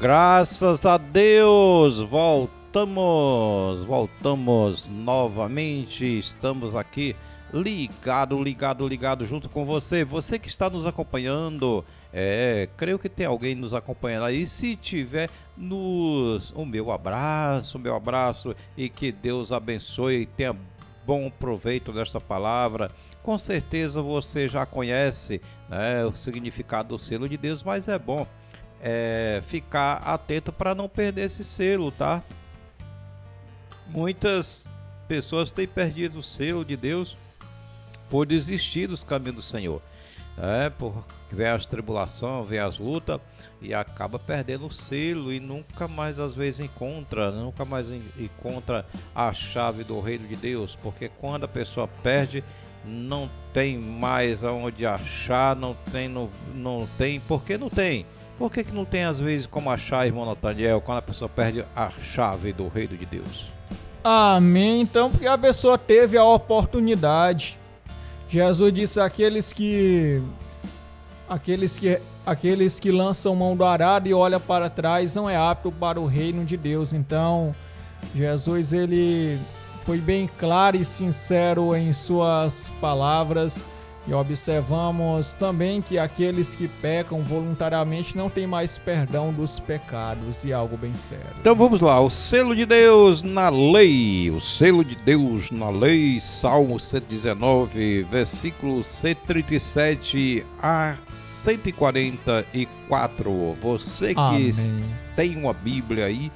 Graças a Deus, voltamos novamente, estamos aqui ligado junto com você que está nos acompanhando. Creio que tem alguém nos acompanhando aí. Se tiver, o meu abraço e que Deus abençoe e tenha bom proveito desta palavra. Com certeza você já conhece, né, o significado do selo de Deus, mas é bom ficar atento para não perder esse selo, tá? Muitas pessoas têm perdido o selo de Deus por desistir dos caminhos do Senhor. Porque vem as tribulações, vem as lutas e acaba perdendo o selo e nunca mais às vezes encontra a chave do reino de Deus, porque quando a pessoa perde, não tem mais aonde achar, não tem, porque não tem. Por que não tem às vezes como achar, irmão Nathaniel, quando a pessoa perde a chave do reino de Deus? Amém. Então, porque a pessoa teve a oportunidade. Jesus disse: aqueles que lançam mão do arado e olham para trás não é apto para o reino de Deus. Então, Jesus ele foi bem claro e sincero em suas palavras. E observamos também que aqueles que pecam voluntariamente não têm mais perdão dos pecados, e algo bem sério. Então vamos lá, o selo de Deus na lei, Salmo 119, versículo 137 a 144. Você que Amém. tem uma Bíblia aí,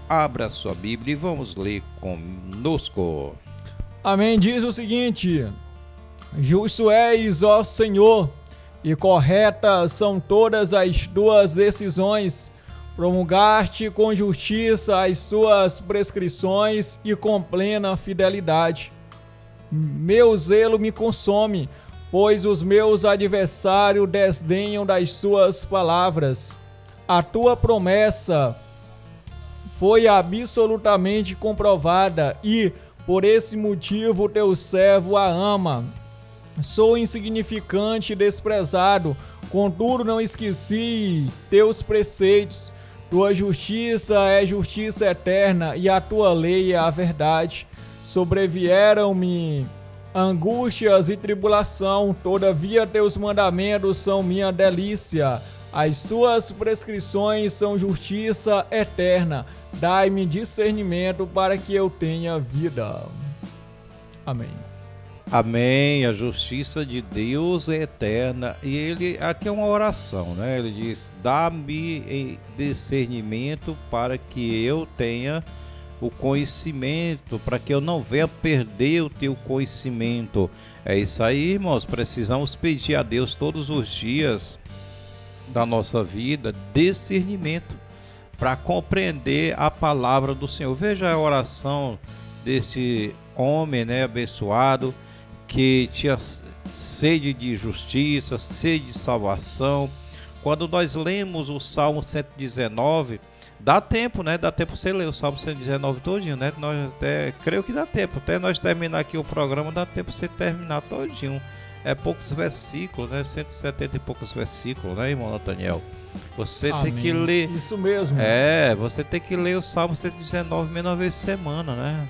abra a sua Bíblia e vamos ler conosco. Amém, diz o seguinte: justo és, ó Senhor, e corretas são todas as tuas decisões. Promulgaste com justiça as tuas prescrições e com plena fidelidade. Meu zelo me consome, pois os meus adversários desdenham das tuas palavras. A tua promessa foi absolutamente comprovada e, por esse motivo, teu servo a ama. Sou insignificante e desprezado, contudo não esqueci teus preceitos. Tua justiça é justiça eterna e a tua lei é a verdade. Sobrevieram-me angústias e tribulação, todavia teus mandamentos são minha delícia. As tuas prescrições são justiça eterna. Dai-me discernimento para que eu tenha vida. Amém. Amém, a justiça de Deus é eterna. E ele, aqui é uma oração, né? Ele diz: dá-me discernimento para que eu tenha o conhecimento, para que eu não venha perder o teu conhecimento. É isso aí, irmãos, precisamos pedir a Deus todos os dias da nossa vida discernimento para compreender a palavra do Senhor. Veja a oração desse homem, né, abençoado, que tinha sede de justiça, sede de salvação. Quando nós lemos o Salmo 119, dá tempo, né? Dá tempo você ler o Salmo 119 todinho, né? Creio que dá tempo. Até nós terminar aqui o programa, dá tempo você terminar todinho. É poucos versículos, né? 170 e poucos versículos, né, irmão Nathaniel? Você Amém. tem que ler. Isso mesmo. Você tem que ler o Salmo 119 menos uma vez por semana, né?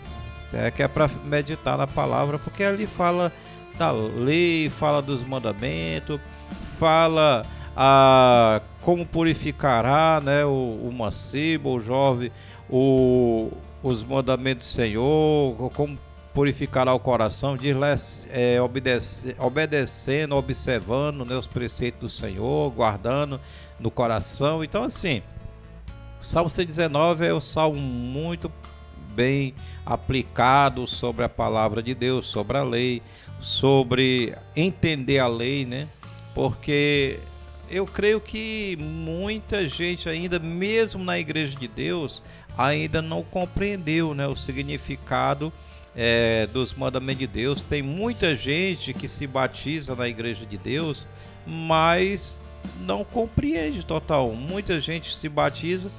Que é para meditar na palavra, porque ali fala da lei, fala dos mandamentos, fala como purificará, né, o mancebo, o jovem, os mandamentos do Senhor, como purificará o coração, diz lá, obedecendo, observando, né, os preceitos do Senhor, guardando no coração. Então, assim, o Salmo 119 é um salmo muito bem aplicado sobre a palavra de Deus, sobre a lei, sobre entender a lei, né? Porque eu creio que muita gente ainda, mesmo na igreja de Deus, ainda não compreendeu, né, o significado dos mandamentos de Deus. Tem muita gente que se batiza na igreja de Deus, mas não compreende total. Muita gente se batiza,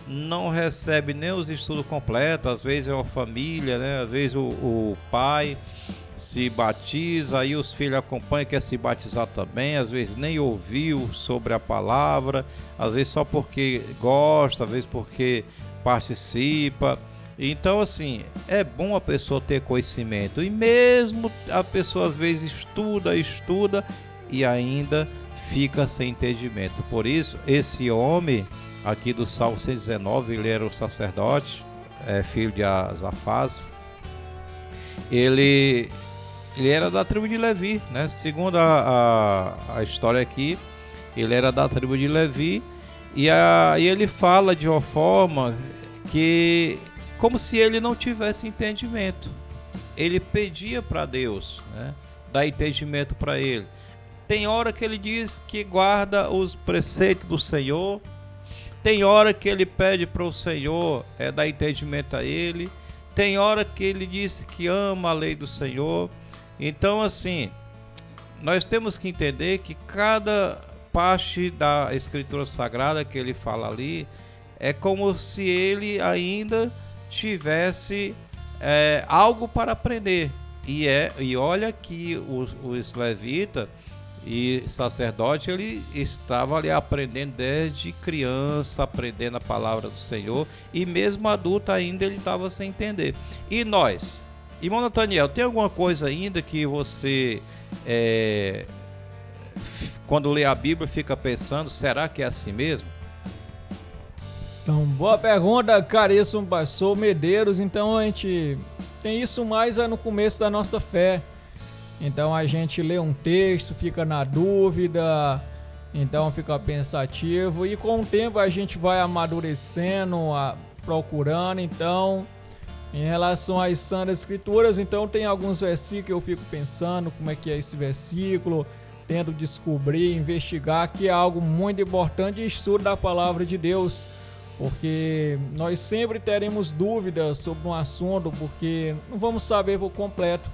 não recebe nem os estudos completos. Às vezes é uma família, né? Às vezes o pai se batiza, aí os filhos acompanham, quer se batizar também, às vezes nem ouviu sobre a palavra, às vezes só porque gosta, às vezes porque participa. Então, assim, é bom a pessoa ter conhecimento, e mesmo a pessoa às vezes estuda e ainda fica sem entendimento. Por isso, esse homem aqui do Salmo 119, ele era o sacerdote, filho de Azafaz. Ele era da tribo de Levi, né? Segundo a história aqui, ele era da tribo de Levi, e ele fala de uma forma que, como se ele não tivesse entendimento. Ele pedia para Deus, né, dar entendimento para ele. Tem hora que ele diz que guarda os preceitos do Senhor, tem hora que ele pede para o Senhor dar entendimento a ele, tem hora que ele diz que ama a lei do Senhor. Então, assim, nós temos que entender que cada parte da Escritura Sagrada que ele fala ali é como se ele ainda tivesse algo para aprender. E olha que os levitas e sacerdote, ele estava ali aprendendo desde criança, aprendendo a palavra do Senhor, e mesmo adulto ainda ele estava sem entender. E nós, irmão Nathaniel, tem alguma coisa ainda que você, quando lê a Bíblia, fica pensando, será que é assim mesmo? Então, boa pergunta, caríssimo pastor Medeiros. Então, a gente tem isso mais no começo da nossa fé. Então, a gente lê um texto, fica na dúvida, então fica pensativo, e com o tempo a gente vai amadurecendo, procurando. Então, em relação às Santas Escrituras, então tem alguns versículos que eu fico pensando como é que é esse versículo, tento descobrir, investigar, que é algo muito importante, estudo da palavra de Deus, porque nós sempre teremos dúvidas sobre um assunto, porque não vamos saber por completo.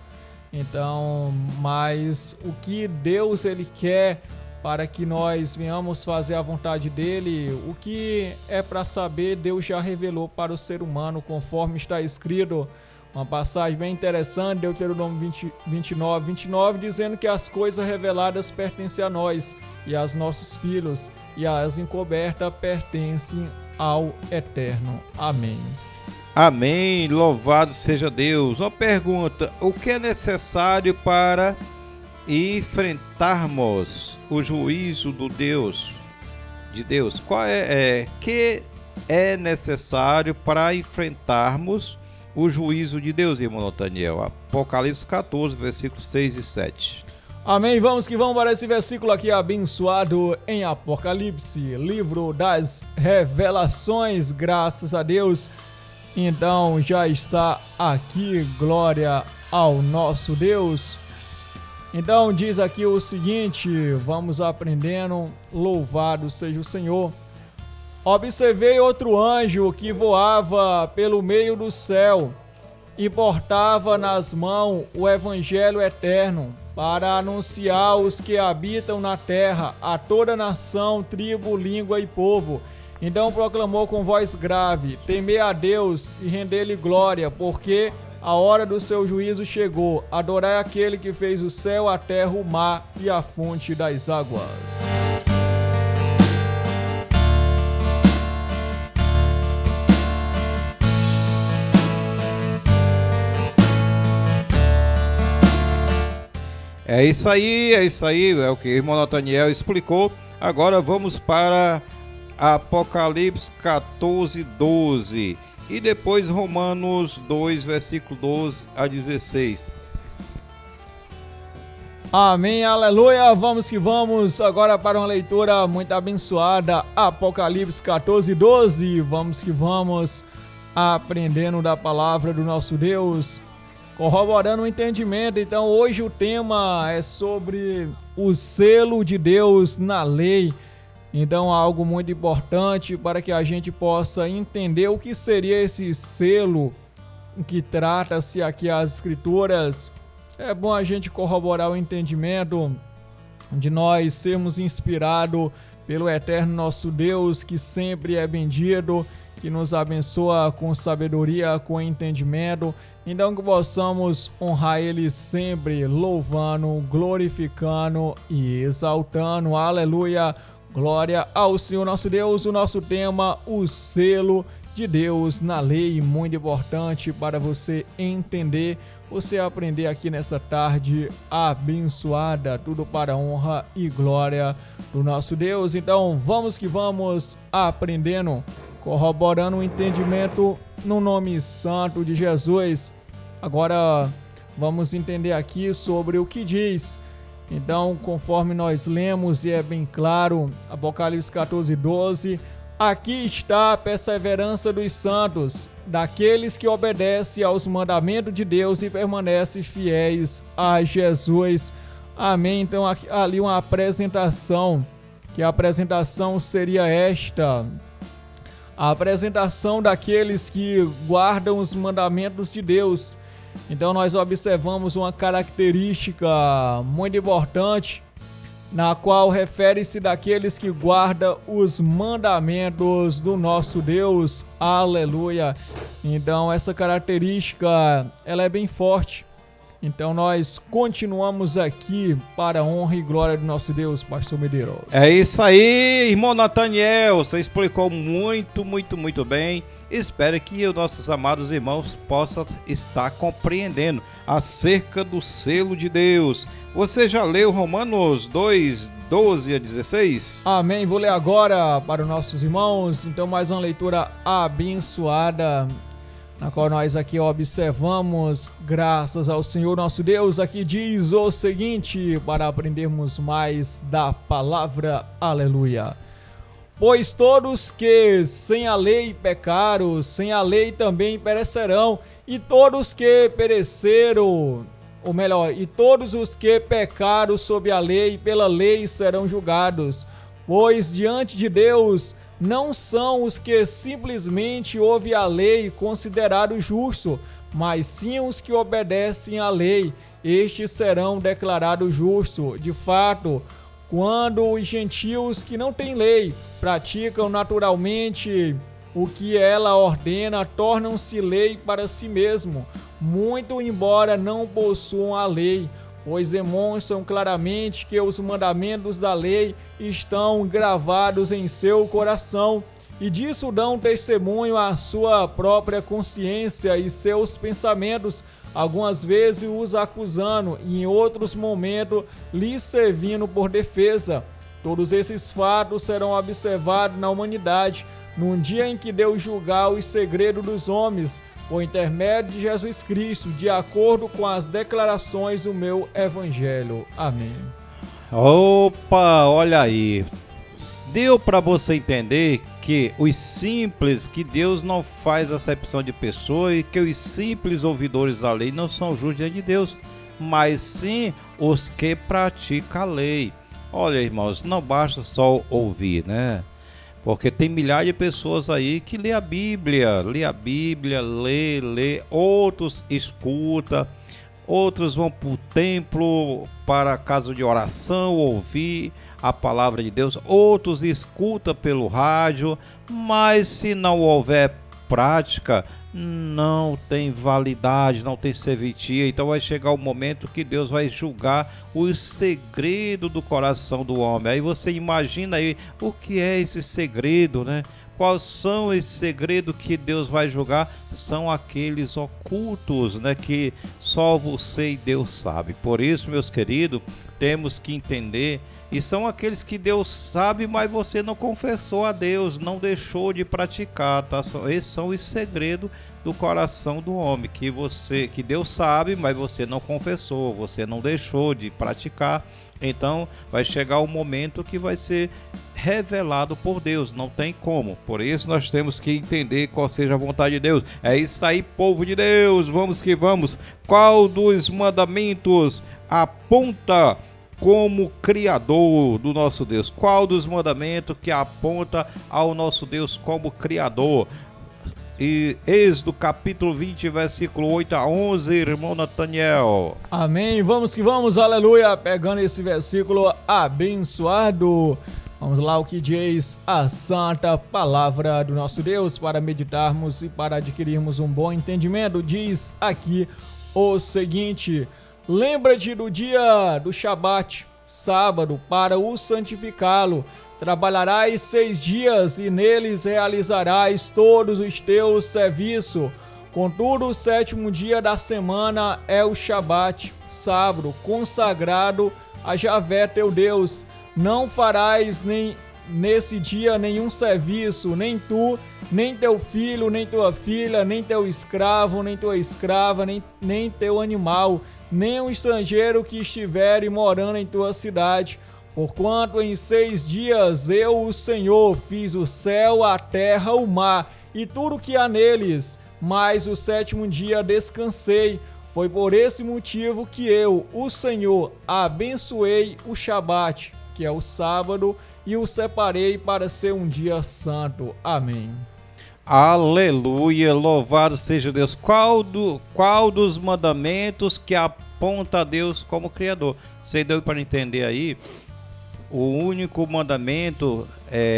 Então, mas o que Deus ele quer para que nós venhamos fazer a vontade dele, o que é para saber, Deus já revelou para o ser humano, conforme está escrito, uma passagem bem interessante, Deuteronômio 29, dizendo que as coisas reveladas pertencem a nós e aos nossos filhos, e as encobertas pertencem ao Eterno. Amém. Amém, louvado seja Deus. Uma pergunta: o que é necessário para enfrentarmos o juízo de Deus? Que é necessário para enfrentarmos o juízo de Deus, irmão Nathaniel? Apocalipse 14, versículos 6 e 7. Amém, vamos que vamos para esse versículo aqui abençoado em Apocalipse, livro das revelações, graças a Deus. Então já está aqui, glória ao nosso Deus. Então diz aqui o seguinte, vamos aprendendo, louvado seja o Senhor. Observei outro anjo que voava pelo meio do céu e portava nas mãos o evangelho eterno para anunciar aos que habitam na terra, a toda nação, tribo, língua e povo. Então proclamou com voz grave: temei a Deus e render-lhe glória, porque a hora do seu juízo chegou. Adorai aquele que fez o céu, a terra, o mar e a fonte das águas. É isso aí, é o que o irmão Nathaniel explicou. Agora vamos para Apocalipse 14, 12 e depois Romanos 2, versículo 12 a 16. Amém, aleluia, vamos que vamos agora para uma leitura muito abençoada, Apocalipse 14, 12, vamos que vamos, aprendendo da palavra do nosso Deus, corroborando o entendimento. Então hoje o tema é sobre o selo de Deus na lei. Então algo muito importante para que a gente possa entender o que seria esse selo que trata-se aqui as Escrituras. É bom a gente corroborar o entendimento de nós sermos inspirados pelo eterno nosso Deus, que sempre é bendito, que nos abençoa com sabedoria, com entendimento. Então que possamos honrar Ele sempre, louvando, glorificando e exaltando. Aleluia! Glória ao Senhor nosso Deus. O nosso tema, o selo de Deus na lei, muito importante para você entender, você aprender aqui nessa tarde abençoada, tudo para a honra e glória do nosso Deus. Então vamos que vamos aprendendo, corroborando o entendimento no nome santo de Jesus. Agora vamos entender aqui sobre o que diz. Então, conforme nós lemos, e é bem claro, Apocalipse 14:12, aqui está a perseverança dos santos, daqueles que obedecem aos mandamentos de Deus e permanecem fiéis a Jesus. Amém. Então, ali uma apresentação, que a apresentação seria esta: a apresentação daqueles que guardam os mandamentos de Deus. Então nós observamos uma característica muito importante, na qual refere-se daqueles que guardam os mandamentos do nosso Deus. Aleluia! Então essa característica, ela é bem forte. Então nós continuamos aqui para a honra e glória do nosso Deus, Pastor Medeiros. É isso aí, irmão Nathaniel, você explicou muito bem. Espero que os nossos amados irmãos possam estar compreendendo acerca do selo de Deus. Você já leu Romanos 2:12-16? Amém, vou ler agora para os nossos irmãos. Então mais uma leitura abençoada, na qual nós aqui observamos, graças ao Senhor nosso Deus. Aqui diz o seguinte, para aprendermos mais da palavra. Aleluia! Pois todos que sem a lei pecaram, sem a lei também perecerão, e todos que pereceram, ou melhor, e todos os que pecaram sob a lei, pela lei serão julgados. Pois diante de Deus não são os que simplesmente ouvem a lei considerados justos, mas sim os que obedecem à lei, estes serão declarados justos. De fato, quando os gentios que não têm lei praticam naturalmente o que ela ordena, tornam-se lei para si mesmo, muito embora não possuam a lei, pois demonstram claramente que os mandamentos da lei estão gravados em seu coração, e disso dão testemunho à sua própria consciência e seus pensamentos, algumas vezes os acusando e em outros momentos lhes servindo por defesa. Todos esses fatos serão observados na humanidade, num dia em que Deus julgar os segredos dos homens, por intermédio de Jesus Cristo, de acordo com as declarações do meu Evangelho. Amém. Opa, olha aí. Deu para você entender que os simples, que Deus não faz acepção de pessoas, e que os simples ouvidores da lei não são justos diante de Deus, mas sim os que praticam a lei. Olha, irmãos, não basta só ouvir, né? Porque tem milhares de pessoas aí que lê a Bíblia, lê, outros escutam, outros vão para o templo, para a casa de oração, ouvir a palavra de Deus, outros escutam pelo rádio, mas se não houver prática, não tem validade, não tem serventia. Então vai chegar o momento que Deus vai julgar o segredo do coração do homem. Aí você imagina aí o que é esse segredo, né? Quais são esses segredos que Deus vai julgar? São aqueles ocultos, né? Que só você e Deus sabe. Por isso, meus queridos, temos que entender. E são aqueles que Deus sabe, mas você não confessou a Deus, não deixou de praticar, tá? Esses são os segredos do coração do homem, que Deus sabe, mas você não confessou, você não deixou de praticar. Então vai chegar o momento que vai ser revelado por Deus, não tem como. Por isso nós temos que entender qual seja a vontade de Deus. É isso aí, povo de Deus, vamos que vamos. Qual dos mandamentos aponta como Criador do nosso Deus? Qual dos mandamentos que aponta ao nosso Deus como Criador? E Êxodo capítulo 20, versículo 8-11, irmão Nathaniel. Amém, vamos que vamos, aleluia. Pegando esse versículo abençoado, Vamos lá, o que diz a santa palavra do nosso Deus para meditarmos e para adquirirmos um bom entendimento. Diz aqui o seguinte: lembra-te do dia do Shabat, sábado, para o santificá-lo. Trabalharás 6 dias e neles realizarás todos os teus serviços. Contudo, o 7º dia da semana é o Shabat, sábado, consagrado a Javé teu Deus. Não farás nesse dia nenhum serviço, nem tu, nem teu filho, nem tua filha, nem teu escravo, nem tua escrava, nem teu animal, nem o estrangeiro que estiver morando em tua cidade. Porquanto em 6 dias eu, o Senhor, fiz o céu, a terra, o mar e tudo que há neles, mas o 7º dia descansei. Foi por esse motivo que eu, o Senhor, abençoei o Shabat, que é o sábado, e o separei para ser um dia santo. Amém. Aleluia, louvado seja Deus. Qual dos mandamentos que aponta a Deus como Criador? Você deu para entender aí? O único mandamento,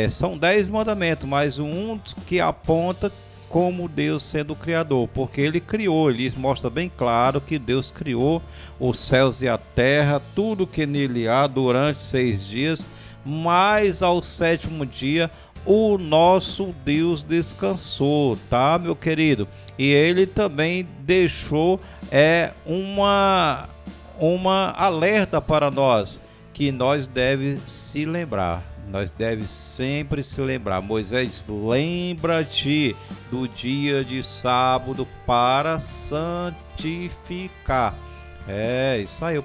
são 10 mandamentos, mas um que aponta como Deus sendo o Criador, porque Ele criou, Ele mostra bem claro que Deus criou os céus e a terra, tudo que nele há durante 6 dias, mas ao 7º dia o nosso Deus descansou, tá, meu querido? E Ele também deixou uma alerta para nós, que nós deve se lembrar. Nós devemos sempre se lembrar. Moisés, lembra-te do dia de sábado para santificar. Isso aí,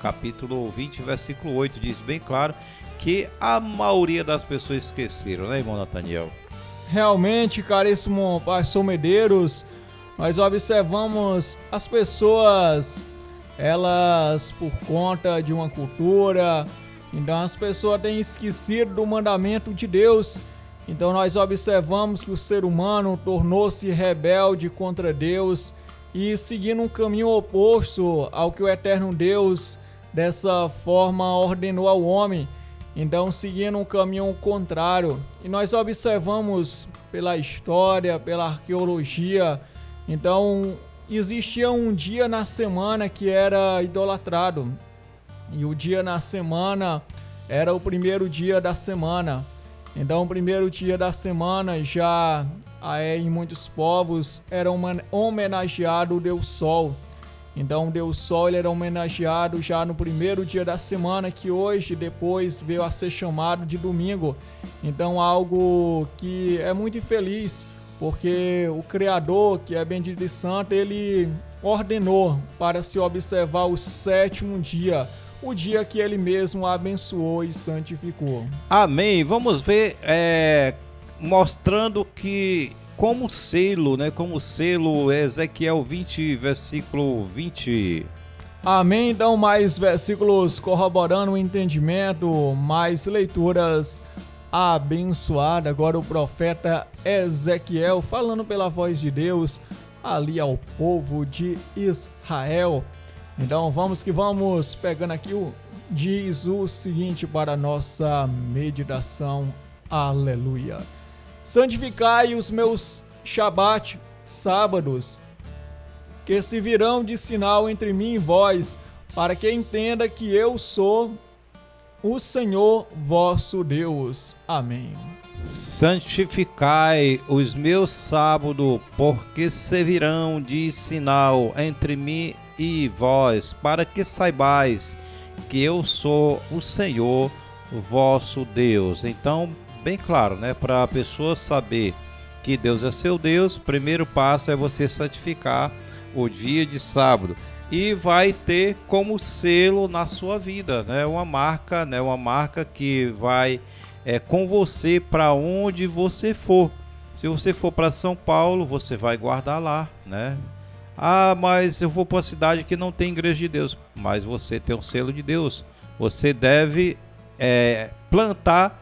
capítulo 20, versículo 8, diz bem claro que a maioria das pessoas esqueceram, né, irmão Nathaniel? Realmente, caríssimo pastor Medeiros, nós observamos as pessoas, elas por conta de uma cultura, então as pessoas têm esquecido do mandamento de Deus. Então nós observamos que o ser humano tornou-se rebelde contra Deus e seguindo um caminho oposto ao que o eterno Deus dessa forma ordenou ao homem. Então seguindo um caminho contrário. E nós observamos pela história, pela arqueologia, então existia um dia na semana que era idolatrado. E o dia na semana era o primeiro dia da semana. Então o primeiro dia da semana já em muitos povos era homenageado o Deus Sol. Então o Deus Sol ele era homenageado já no primeiro dia da semana, que hoje depois veio a ser chamado de domingo. Então algo que é muito infeliz, porque o Criador, que é bendito e santo, ele ordenou para se observar o 7º dia, o dia que ele mesmo abençoou e santificou. Amém. Vamos ver, mostrando que como selo, né? Como selo, Ezequiel 20, versículo 20. Amém. Então, mais versículos corroborando o entendimento, mais leituras abençoadas. Agora o profeta Ezequiel falando pela voz de Deus ali ao povo de Israel. Então vamos que vamos, pegando aqui diz o seguinte para a nossa meditação. Aleluia. Santificai os meus Shabat, sábados, que servirão de sinal entre mim e vós, para que entenda que eu sou o Senhor vosso Deus. Amém. Santificai os meus sábados, porque servirão de sinal entre mim e vós, para que saibais que eu sou o Senhor vosso Deus. Então, bem claro, né? Para a pessoa saber que Deus é seu Deus, o primeiro passo é você santificar o dia de sábado. E vai ter como selo na sua vida, né? Uma marca, né? Uma marca que vai com você para onde você for. Se você for para São Paulo, você vai guardar lá, né? Ah, mas eu vou para uma cidade que não tem igreja de Deus. Mas você tem um selo de Deus. Você deve plantar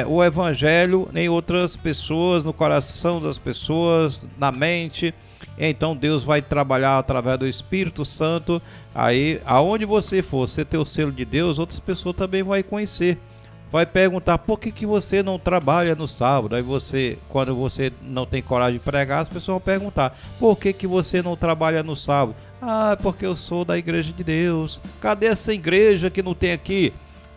o evangelho em outras pessoas, no coração das pessoas, na mente. Então Deus vai trabalhar através do Espírito Santo. Aí, aonde você for, você ter o selo de Deus, outras pessoas também vão conhecer. vai perguntar por que você não trabalha no sábado. Aí você, quando você não tem coragem de pregar, as pessoas vão perguntar por que você não trabalha no sábado. Ah, porque eu sou da igreja de Deus. Cadê essa igreja que não tem aqui?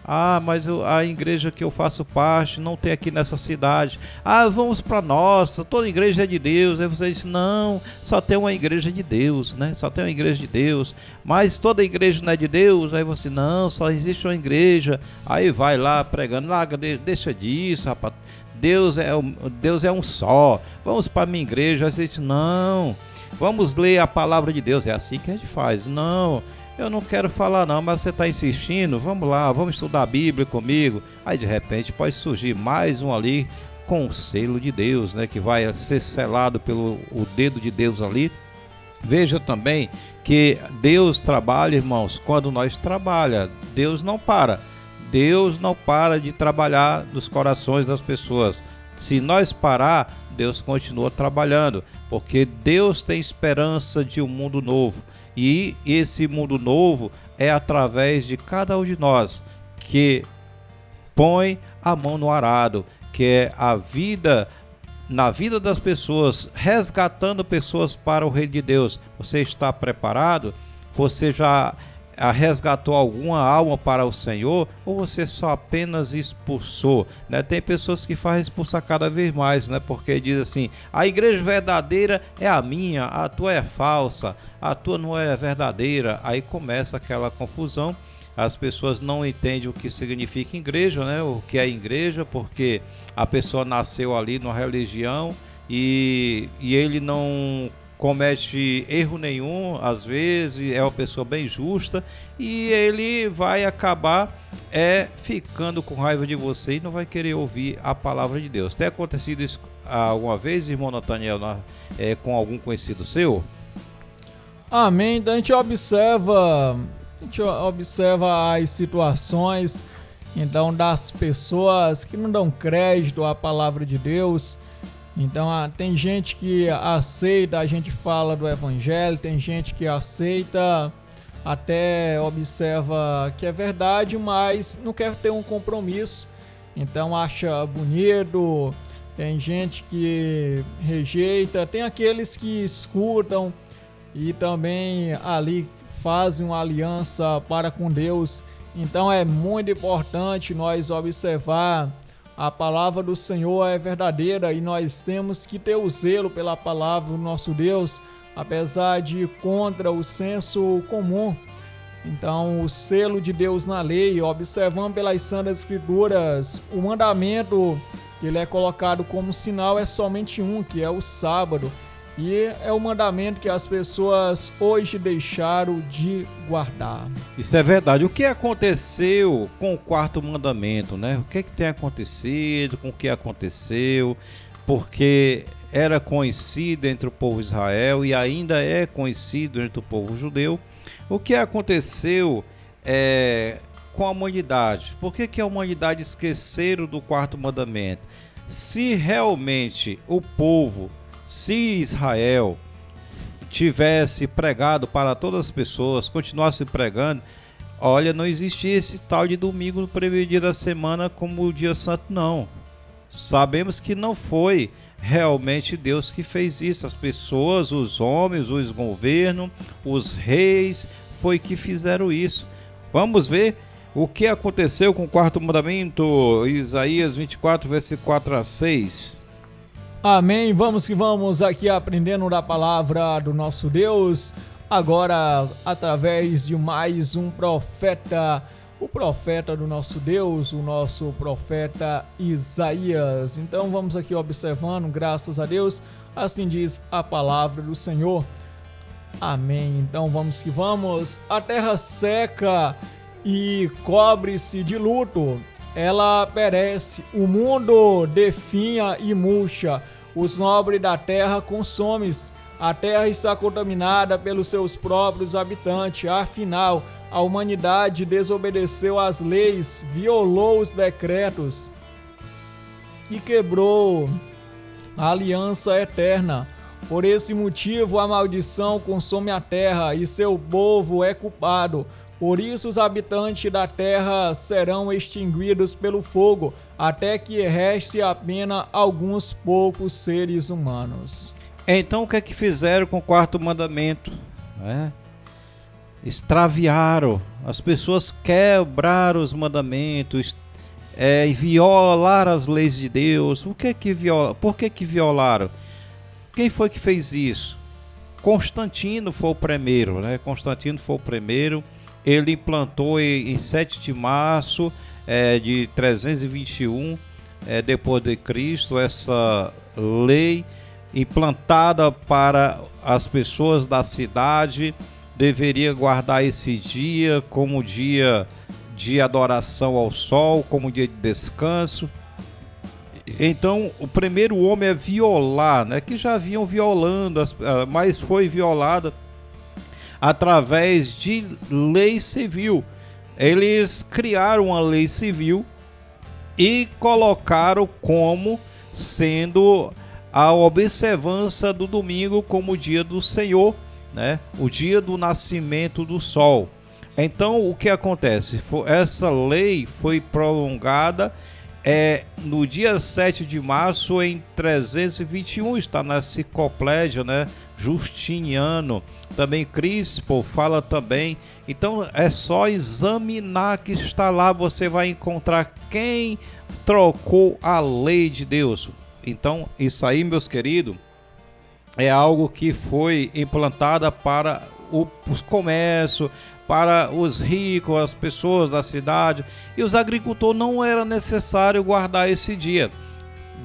Ah, mas a igreja que eu faço parte não tem aqui nessa cidade. Ah, vamos para nossa, toda igreja é de Deus. Aí você diz, não, só tem uma igreja de Deus, né? Só tem uma igreja de Deus. Mas toda igreja não é de Deus. Aí você, não, só existe uma igreja. Aí vai lá pregando, deixa disso, rapaz. Deus é um só. Vamos para minha igreja. Aí você diz, não, vamos ler a palavra de Deus. É assim que a gente faz. Não, eu não quero falar não, mas você está insistindo, vamos lá, vamos estudar a Bíblia comigo. Aí de repente pode surgir mais um ali com o selo de Deus, né, que vai ser selado pelo o dedo de Deus ali. Veja também que Deus trabalha, irmãos, quando nós trabalhamos. Deus não para de trabalhar nos corações das pessoas. Se nós parar, Deus continua trabalhando, porque Deus tem esperança de um mundo novo. E esse mundo novo é através de cada um de nós que põe a mão no arado, que é a vida, na vida das pessoas, resgatando pessoas para o reino de Deus. Você está preparado? Você já resgatou alguma alma para o Senhor, ou você só apenas expulsou, né? Tem pessoas que fazem expulsar cada vez mais, né? Porque diz assim, a igreja verdadeira é a minha, a tua é falsa, a tua não é verdadeira. Aí começa aquela confusão, as pessoas não entendem o que significa igreja, né? O que é igreja, porque a pessoa nasceu ali numa religião e ele não comete erro nenhum, às vezes é uma pessoa bem justa, e ele vai acabar ficando com raiva de você e não vai querer ouvir a palavra de Deus. Tem acontecido isso alguma vez, irmão Nathaniel, com algum conhecido seu? Amém. Então a gente observa as situações então das pessoas que não dão crédito à palavra de Deus. Então tem gente que aceita, a gente fala do evangelho, tem gente que aceita, até observa que é verdade, mas não quer ter um compromisso, então acha bonito. Tem gente que rejeita, tem aqueles que escutam e também ali fazem uma aliança para com Deus. Então é muito importante nós observar. A palavra do Senhor é verdadeira e nós temos que ter o zelo pela palavra do nosso Deus, apesar de ir contra o senso comum. Então, o selo de Deus na lei, observando pelas Santas Escrituras, o mandamento que ele é colocado como sinal é somente um, que é o sábado. E é o mandamento que as pessoas hoje deixaram de guardar. Isso é verdade. O que aconteceu com o quarto mandamento, né? O que tem acontecido, com o que aconteceu? Porque era conhecido entre o povo de Israel e ainda é conhecido entre o povo judeu. O que aconteceu com a humanidade? Por que a humanidade esqueceram do quarto mandamento? Se realmente o povo, se Israel tivesse pregado para todas as pessoas, continuasse pregando, olha, não existia esse tal de domingo no primeiro dia da semana como o dia santo, não. Sabemos que não foi realmente Deus que fez isso. As pessoas, os homens, os governos, os reis, foi que fizeram isso. Vamos ver o que aconteceu com o quarto mandamento, Isaías 24, versículo 4-6. Amém. Vamos que vamos aqui aprendendo da palavra do nosso Deus, agora através de mais um profeta, o profeta do nosso Deus, o nosso profeta Isaías. Então vamos aqui observando, graças a Deus, assim diz a palavra do Senhor. Amém. Então vamos que vamos. A terra seca e cobre-se de luto, ela perece, o mundo definha e murcha, os nobres da terra consomem-se, a terra está contaminada pelos seus próprios habitantes. Afinal, a humanidade desobedeceu às leis, violou os decretos e quebrou a aliança eterna. Por esse motivo, a maldição consome a terra e seu povo é culpado. Por isso os habitantes da terra serão extinguidos pelo fogo, até que reste apenas alguns poucos seres humanos. Então o que é que fizeram com o quarto mandamento? Extraviaram, as pessoas quebraram os mandamentos, e violaram as leis de Deus. Por que violaram? Quem foi que fez isso? Constantino foi o primeiro, Constantino foi o primeiro. Ele implantou em 7 de março de 321 depois de Cristo essa lei implantada para as pessoas da cidade. Deveria guardar esse dia como dia de adoração ao sol, como dia de descanso. Então, o primeiro homem a violar, que já vinham violando, mas foi violada através de lei civil. Eles criaram uma lei civil e colocaram como sendo a observância do domingo como o dia do Senhor, o dia do nascimento do sol. Então, o que acontece? Essa lei foi prolongada no dia 7 de março em 321, está na enciclopédia, Justiniano, também Crispo fala também. Então é só examinar que está lá, você vai encontrar quem trocou a lei de Deus. Então isso aí, meus queridos, é algo que foi implantada para os comércios, para os ricos, as pessoas da cidade, e os agricultores não era necessário guardar esse dia.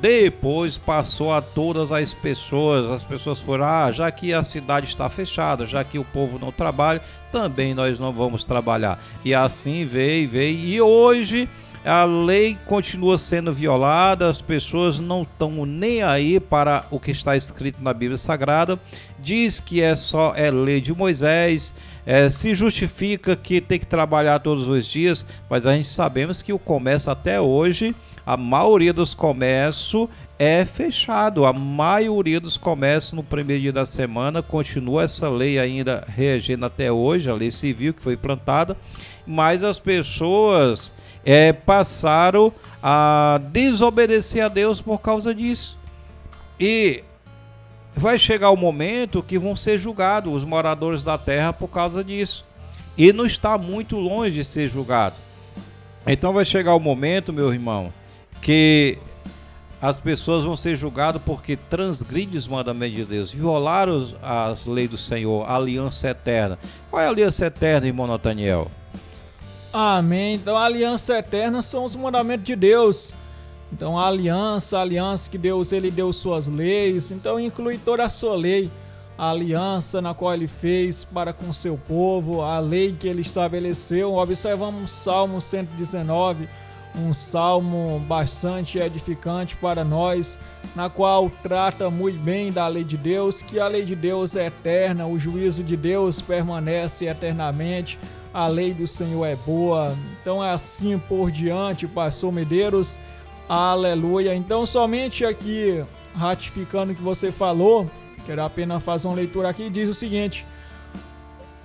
Depois passou a todas as pessoas foram, já que a cidade está fechada, já que o povo não trabalha, também nós não vamos trabalhar. E assim veio, e hoje a lei continua sendo violada, as pessoas não estão nem aí para o que está escrito na Bíblia Sagrada. Diz que é lei de Moisés, se justifica que tem que trabalhar todos os dias, mas a gente sabemos que o comércio até hoje, a maioria dos comércios é fechado. A maioria dos comércios no primeiro dia da semana continua essa lei ainda regendo até hoje, a lei civil que foi implantada, mas as pessoas passaram a desobedecer a Deus por causa disso. E vai chegar o momento que vão ser julgados os moradores da terra por causa disso. E não está muito longe de ser julgado. Então vai chegar o momento, meu irmão, que as pessoas vão ser julgadas porque transgridem os mandamentos de Deus, violaram as leis do Senhor, a aliança eterna. Qual é a aliança eterna, irmão Nathaniel? Amém. Então a aliança eterna são os mandamentos de Deus. Então a aliança que Deus ele deu suas leis, então inclui toda a sua lei, a aliança na qual ele fez para com seu povo, a lei que ele estabeleceu. Observamos o Salmo 119, um salmo bastante edificante para nós, na qual trata muito bem da lei de Deus, que a lei de Deus é eterna, o juízo de Deus permanece eternamente, a lei do Senhor é boa. Então é assim por diante, pastor Medeiros. Aleluia. Então somente aqui, ratificando o que você falou, quero apenas fazer uma leitura aqui, diz o seguinte: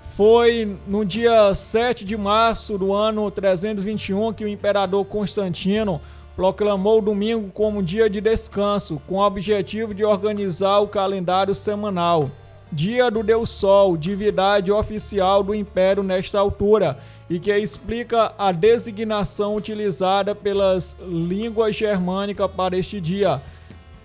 foi no dia 7 de março do ano 321 que o imperador Constantino proclamou o domingo como dia de descanso, com o objetivo de organizar o calendário semanal. Dia do Deus Sol, divindade oficial do Império nesta altura, e que explica a designação utilizada pelas línguas germânicas para este dia.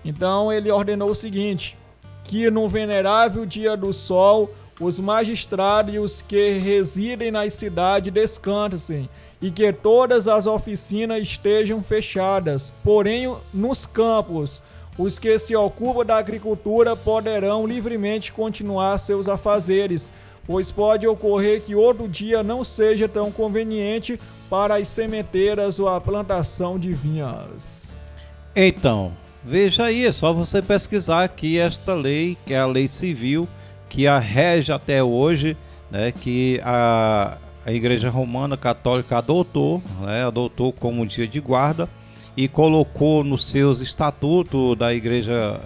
Então ele ordenou o seguinte: que no venerável dia do Sol, os magistrados e os que residem nas cidades descansem, e que todas as oficinas estejam fechadas. Porém, nos campos, os que se ocupam da agricultura poderão livremente continuar seus afazeres, pois pode ocorrer que outro dia não seja tão conveniente para as sementeiras ou a plantação de vinhas. Então, veja aí, é só você pesquisar aqui esta lei, que é a lei civil, que a rege até hoje, que a Igreja Romana Católica adotou como dia de guarda, e colocou nos seus estatutos da igreja,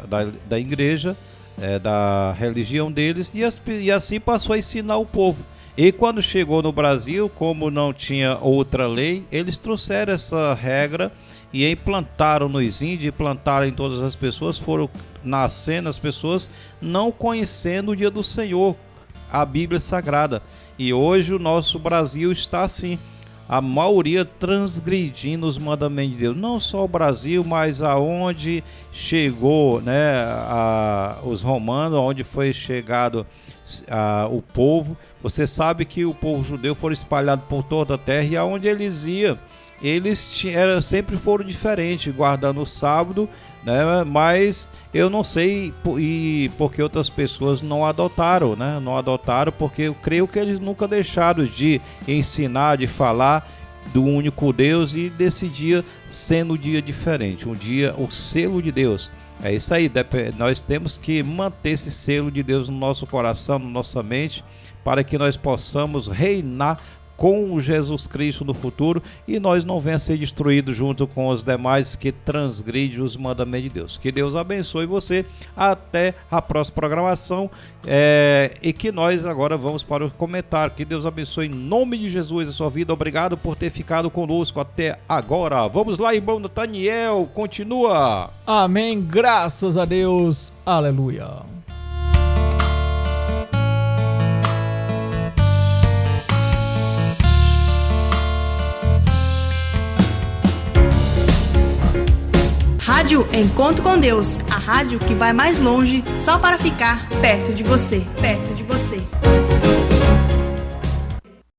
da religião deles, e assim passou a ensinar o povo. E quando chegou no Brasil, como não tinha outra lei, eles trouxeram essa regra e implantaram nos índios, implantaram em todas as pessoas, foram nascendo as pessoas não conhecendo o dia do Senhor, a Bíblia Sagrada. E hoje o nosso Brasil está assim, a maioria transgredindo os mandamentos de Deus. Não só o Brasil, mas aonde chegou, né, os romanos, onde foi chegado o povo. Você sabe que o povo judeu foi espalhado por toda a terra, e aonde eles iam, eles sempre foram diferentes, guardando o sábado, né? Mas eu não sei porque outras pessoas não adotaram, né? Não adotaram, porque eu creio que eles nunca deixaram de ensinar, de falar do único Deus, e desse dia sendo um dia diferente, um dia, o selo de Deus. É isso aí, nós temos que manter esse selo de Deus no nosso coração, na nossa mente, para que nós possamos reinar com Jesus Cristo no futuro, e nós não venhamos a ser destruídos junto com os demais que transgridem os mandamentos de Deus. Que Deus abençoe você, até a próxima programação, e que nós agora vamos para o comentário. Que Deus abençoe em nome de Jesus a sua vida. Obrigado por ter ficado conosco até agora. Vamos lá, irmão Nathaniel, continua. Amém, graças a Deus, aleluia. Rádio Encontro com Deus, a rádio que vai mais longe só para ficar perto de você, perto de você.